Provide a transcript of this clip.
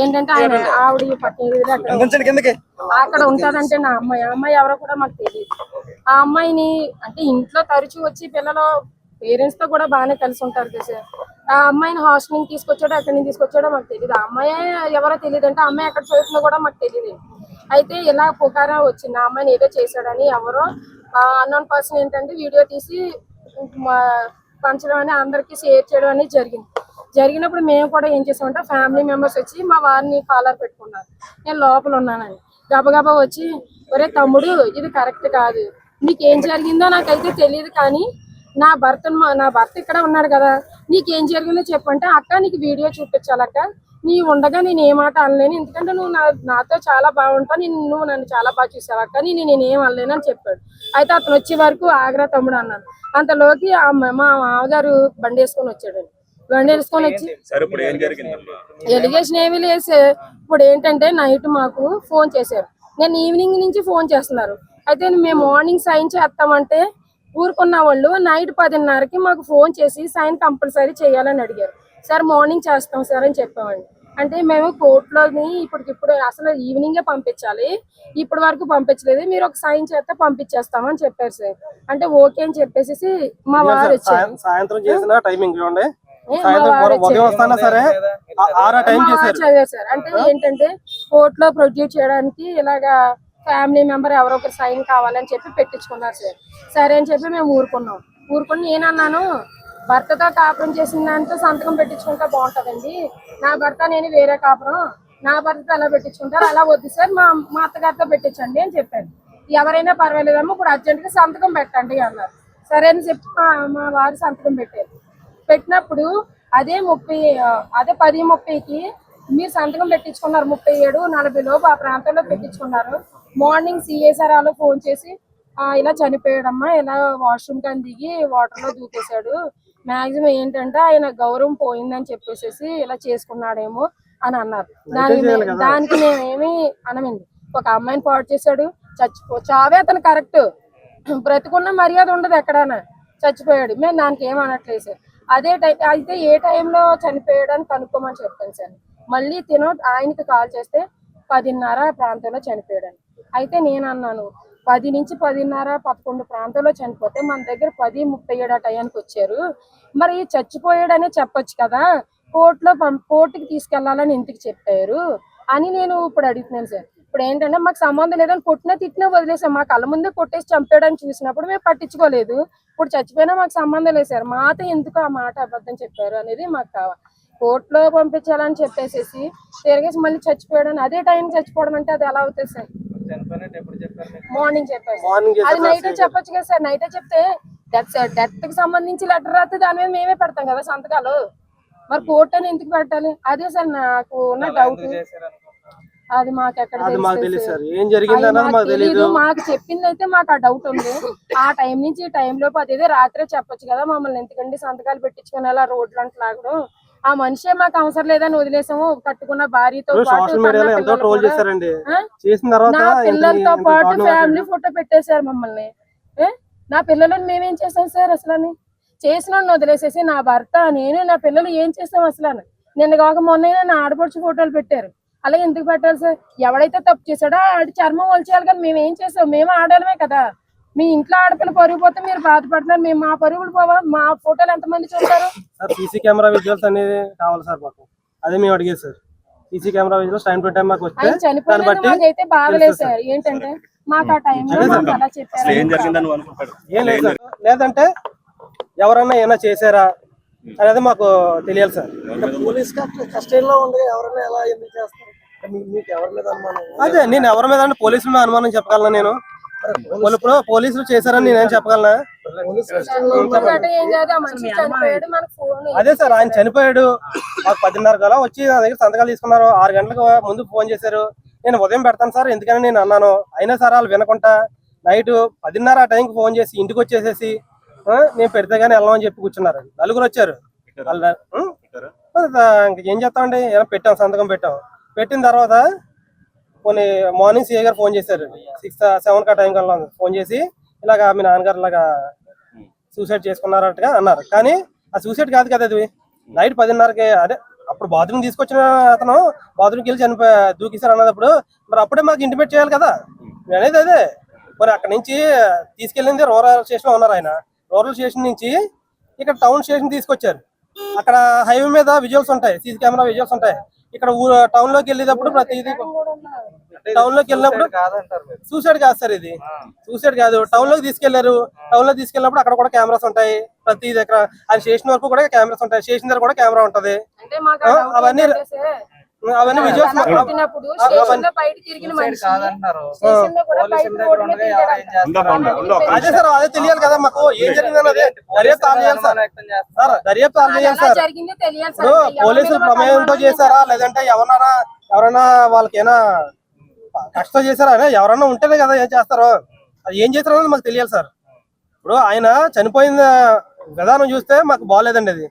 ఏంటంటే ఆయన ఆవిడ అక్కడ ఉంటారంటే నా అమ్మాయి ఎవరో కూడా మాకు తెలియదు. ఆ అమ్మాయిని అంటే ఇంట్లో తరచూ వచ్చి పిల్లలు పేరెంట్స్ తో కూడా బాగానే కలిసి ఉంటారు కదా. ఆ అమ్మాయిని హాస్టల్ నుంచి తీసుకొచ్చాడో ఎక్కడి నుంచి తీసుకొచ్చాడో మాకు తెలియదు. ఆ అమ్మాయి ఎవరో తెలియదు అంటే ఆ అమ్మాయి ఎక్కడ చదువుతుందో కూడా మాకు తెలియదు. అయితే ఇలా పుకారా వచ్చింది, ఆ అమ్మాయిని ఏదో చేశాడని. ఎవరో అన్నోన్ పర్సన్ ఏంటంటే వీడియో తీసి పంచడం అని అందరికి షేర్ చేయడం అనేది జరిగినప్పుడు మేము కూడా ఏం చేసామంటే ఫ్యామిలీ మెంబర్స్ వచ్చి మా వారిని కాలర్ పెట్టుకున్నారు. నేను లోపల ఉన్నానని గబగబా వచ్చి, ఒరే తమ్ముడు ఇది కరెక్ట్ కాదు, నీకేం జరిగిందో నాకైతే తెలియదు, కానీ నా భర్త ఇక్కడ ఉన్నాడు కదా, నీకేం జరిగిందో చెప్పంటే, అక్క నీకు వీడియో చూపించాలక్క, నీ ఉండగా నేను ఏ మాట అనలేను, ఎందుకంటే నువ్వు నాతో చాలా బాగుంటావు, నువ్వు నన్ను చాలా బాగా చూసావు అక్క, నేనేం అనలేను అని చెప్పాడు. అయితే అతను వచ్చే వరకు ఆగ్రా తమ్ముడు అన్నాను. అంతలోకి మా మామగారు బండి వేసుకొని వచ్చాడండి. బండి వేసుకొని వచ్చి ఎలిగేషన్ ఏమీ లేసే. ఇప్పుడు ఏంటంటే నైట్ మాకు ఫోన్ చేశారు, నేను ఈవినింగ్ నుంచి ఫోన్ చేస్తున్నారు. అయితే మేము మార్నింగ్ సైన్ చేస్తామంటే ఊరుకున్న వాళ్ళు నైట్ 10:30కి మాకు ఫోన్ చేసి సైన్ కంపల్సరీ చేయాలని అడిగారు. సార్ మార్నింగ్ చేస్తాం సార్ అని చెప్పామండి. అంటే మేము కోర్టులోని ఇప్పటికిప్పుడు అసలు ఈవినింగే పంపించాలి, ఇప్పటి వరకు పంపించలేదు, మీరు ఒక సైన్ చేస్తే పంపించేస్తామని చెప్పారు సార్. అంటే ఓకే అని చెప్పేసి మా వారు వచ్చారు. సాయంత్రం చేసిన టైమింగ్ చూడండి, సార్ అంటే ఏంటంటే కోర్టులో ప్రొడ్యూస్ చేయడానికి ఇలాగా ఫ్యామిలీ మెంబర్ ఎవరో ఒకరు సైన్ కావాలని చెప్పి పెట్టించుకున్నారు సార్. సరే అని చెప్పి మేము ఊరుకుని నేనన్నాను, భర్తతో కాపురం చేసిన దాంతో సంతకం పెట్టించుకుంటే బాగుంటుందండి, నా భర్త నేను వేరే కాపురం, నా భర్తతో ఎలా పెట్టించుకుంటారు, అలా వద్దు సార్ మా అత్తగారితో పెట్టించండి అని చెప్పాను. ఎవరైనా పర్వాలేదమ్మా ఇప్పుడు అర్జెంట్గా సంతకం పెట్టండి అన్నారు. సరే అని చెప్పి మా వారు సంతకం పెట్టారు. పెట్టినప్పుడు అదే 10:30కి మీరు సంతకం పెట్టించుకున్నారు, 37:40 లోపు ఆ ప్రాంతంలో పెట్టించుకున్నారు. మార్నింగ్ సిఏ సార్ వాళ్ళు ఫోన్ చేసి ఇలా చనిపోయాడమ్మా, ఇలా వాష్రూమ్ కానీ దిగి వాటర్లో దూకేశాడు, మాక్సిమం ఏంటంటే ఆయన గౌరవం పోయిందని చెప్పేసి ఇలా చేసుకున్నాడేమో అని అన్నారు. దానికి మేమేమి అనమండి. ఒక అమ్మాయిని పాడు చేశాడు, చావే అతను కరెక్ట్, బ్రతుకున్న మర్యాద ఉండదు ఎక్కడైనా, చచ్చిపోయాడు, మేము దానికి ఏం అనట్లేదు సార్. అదే టైం అయితే ఏ టైంలో చనిపోయాడు అని కనుక్కోమని చెప్పాను సార్. మళ్ళీ ఆయనకి కాల్ చేస్తే 10:30 ప్రాంతంలో చనిపోయాడని. అయితే నేను అన్నాను, 10 నుంచి 10:30, 11 ప్రాంతంలో చనిపోతే మన దగ్గర 10:37 టయానికి వచ్చారు, మరి చచ్చిపోయాడనే చెప్పొచ్చు కదా, కోర్టుకి తీసుకెళ్లాలని ఎందుకు చెప్పారు అని నేను ఇప్పుడు అడుగుతున్నాను సార్. ఇప్పుడు ఏంటంటే మాకు సంబంధం లేదని కొట్టినా తిట్టినా వదిలేసాం, మా కళ్ళ ముందే కొట్టేసి చంపాడని చూసినప్పుడు మేము పట్టించుకోలేదు. ఇప్పుడు చచ్చిపోయినా మాకు సంబంధం లేదు సార్, మాతో ఎందుకు ఆ మాట అబద్ధం చెప్పారు అనేది మాకు కావాలి. కోర్టులో పంపించాలని చెప్పేసి తిరిగేసి మళ్ళీ చచ్చిపోయాడని, అదే టైం చచ్చిపోవడం అంటే అది ఎలా అవుతుంది సార్? మార్నింగ్ చెప్పారు, అది నైటే చెప్పొచ్చు కదా సార్. నైటే చెప్తే డెత్ కి సంబంధించి లెటర్ రాస్తే దాని మీద మేమే పెడతాం కదా సంతకాలు, మరి కోర్టు అని ఎందుకు పెట్టాలి? అదే సార్ నాకు ఉన్న డౌట్. అది మాకు ఎక్కడ తెలీదు, మాకు చెప్పింది అయితే మాకు ఆ డౌట్ ఉంది. ఆ టైం నుంచి ఈ టైం లోపు అదేదో రాత్రే చెప్పొచ్చు కదా, మమ్మల్ని ఎందుకండి సంతకాలు పెట్టించుకుని అలా రోడ్లు అంటే లాగడం, ఆ మనిషే మాకు అవసరం లేదని వదిలేసాము. కట్టుకున్న భార్యతో పాటు నా పిల్లలతో పాటు ఫ్యామిలీ ఫోటో పెట్టేశారు మమ్మల్ని. నా పిల్లలను మేమేం చేసాం సార్? అసలు చేసిన వదిలేసేసి నా భర్త నేను నా పిల్లలు ఏం చేసాం అసలు? నిన్న కాక మొన్న నా ఆడపడుచు ఫోటోలు పెట్టారు, అలా ఎందుకు పెట్టాలి సార్? ఎవడైతే తప్పు చేశాడో ఆడి చర్మం ఒలిచేయాలి కదా, మేము ఏం చేసాం? మేము ఆడాలమే కదా. మీ ఇంట్లో ఆడపిల్ల పరుగు పోతే మీరు బాధపడుతున్నారు, మేము మా పరుగులు పోవా? మా ఫోటోలు ఎంతమంది చూస్తారు? సీసీ కెమెరా విజువల్స్ అనేది కావాలి సార్ మాకు, అదే మేము అడిగేది sir. CC camera visuals time to time మాకు వస్తే చనిపోయిన మాకైతే బాధలేదు సార్. ఏంటంటే మాకు ఆ టైంలో అలా చెప్పారు. ఏం లేదు సార్, లేదంటే ఎవరన్నా ఏమైనా చేశారా అనేది మాకు తెలియాలి సార్. పోలీస్ కస్టడీలో ఉండి ఎవరైనా ఎలా ఎందుకు చేస్తారు? మీకు ఎవరి మీద అనుమానం? అదే నేను ఎవరి మీద అంటే పోలీసుల మీద అనుమానం చెప్పగలనా? నేను ఇప్పుడు పోలీసులు చేశారని నేనేం చెప్పగలనా? అదే సార్, ఆయన చనిపోయాడు, మాకు 10:30 కల్లా వచ్చి నా దగ్గర సంతకాలు తీసుకున్నారు. 6 గంటలకు ముందు ఫోన్ చేశారు, నేను ఉదయం పెడతాను సార్ ఎందుకని నేను అన్నాను. అయినా సార్ వాళ్ళు వినకుండా నైట్ 10:30 ఆ టైంకి ఫోన్ చేసి ఇంటికి వచ్చేసేసి నేను పెడితే గానీ వెళ్ళమని చెప్పి కూర్చున్నారు. నలుగురు వచ్చారు. ఏం చేస్తామండి, ఏమైనా పెట్టాం, సంతకం పెట్టిన తర్వాత కొన్ని మార్నింగ్ సిఐ గారు ఫోన్ చేశారు. 6-7 టైం కల్లా ఫోన్ చేసి ఇలాగా మీ నాన్నగారు ఇలాగా సూసైడ్ చేసుకున్నారట్టుగా అన్నారు. కానీ ఆ సూసైడ్ కాదు కదా, అది నైట్ 10:30కి, అదే ఇప్పుడు బాత్రూమ్ తీసుకొచ్చిన అతను బాత్రూమ్కి వెళ్ళి దూకిసారు అన్నప్పుడు మరి అప్పుడే మాకు ఇంటిమేట్ చేయాలి కదా నేను అనేది అదే. మరి అక్కడ నుంచి తీసుకెళ్ళింది రూరల్ స్టేషన్ లో ఉన్నారు ఆయన. రూరల్ స్టేషన్ నుంచి ఇక్కడ టౌన్ స్టేషన్ తీసుకొచ్చారు. అక్కడ హైవే మీద విజువల్స్ ఉంటాయి, సీసీ కెమెరా విజువల్స్ ఉంటాయి. ఇక్కడ టౌన్ లోకి వెళ్ళేటప్పుడు ప్రతిదీ టౌన్ లోకి వెళ్ళినప్పుడు సూసైడ్ కాదు సార్, ఇది సూసైడ్ కాదు. టౌన్ లోకి తీసుకెళ్లారు, టౌన్ లోకి తీసుకెళ్ళినప్పుడు అక్కడ కూడా కెమెరాస్ ఉంటాయి. ప్రతి దగ్గర అది స్టేషన్ వరకు కూడా కెమెరాస్ ఉంటాయి, స్టేషన్ దగ్గర కూడా కెమెరా ఉంటది. అంటే మాకు ఆ డౌట్ అవన్నీ ఏంటంటే సార్, అవన్నీ విజువల్స్ పుట్టినప్పుడు స్టేషన్ లో బయట తిరిగిన మనిషి స్టేషన్ లో కూడా బయట రోడ్డు మీద తిరిగాడు. అదే సార్, అదే తెలియాలి కదా మాకు ఏం జరిగిందని. అదే దర్యాప్తు ఆన్ చేయాలి సార్. దర్యాప్తు ఆన్ చేయాలి సార్. జరిగిందో తెలియాలి ఇప్పుడు సార్. పోలీసులు ప్రమేయంతో చేశారా లేదంటే ఎవరన్నా వాళ్ళకైనా కష్టం చేశారా అని ఎవరన్నా ఉంటేనే కదా ఏం చేస్తారో. అది ఏం చేస్తారో మాకు తెలియాలి సార్. ఇప్పుడు ఆయన చనిపోయిన విధానం చూస్తే మాకు బాగోలేదండి అది.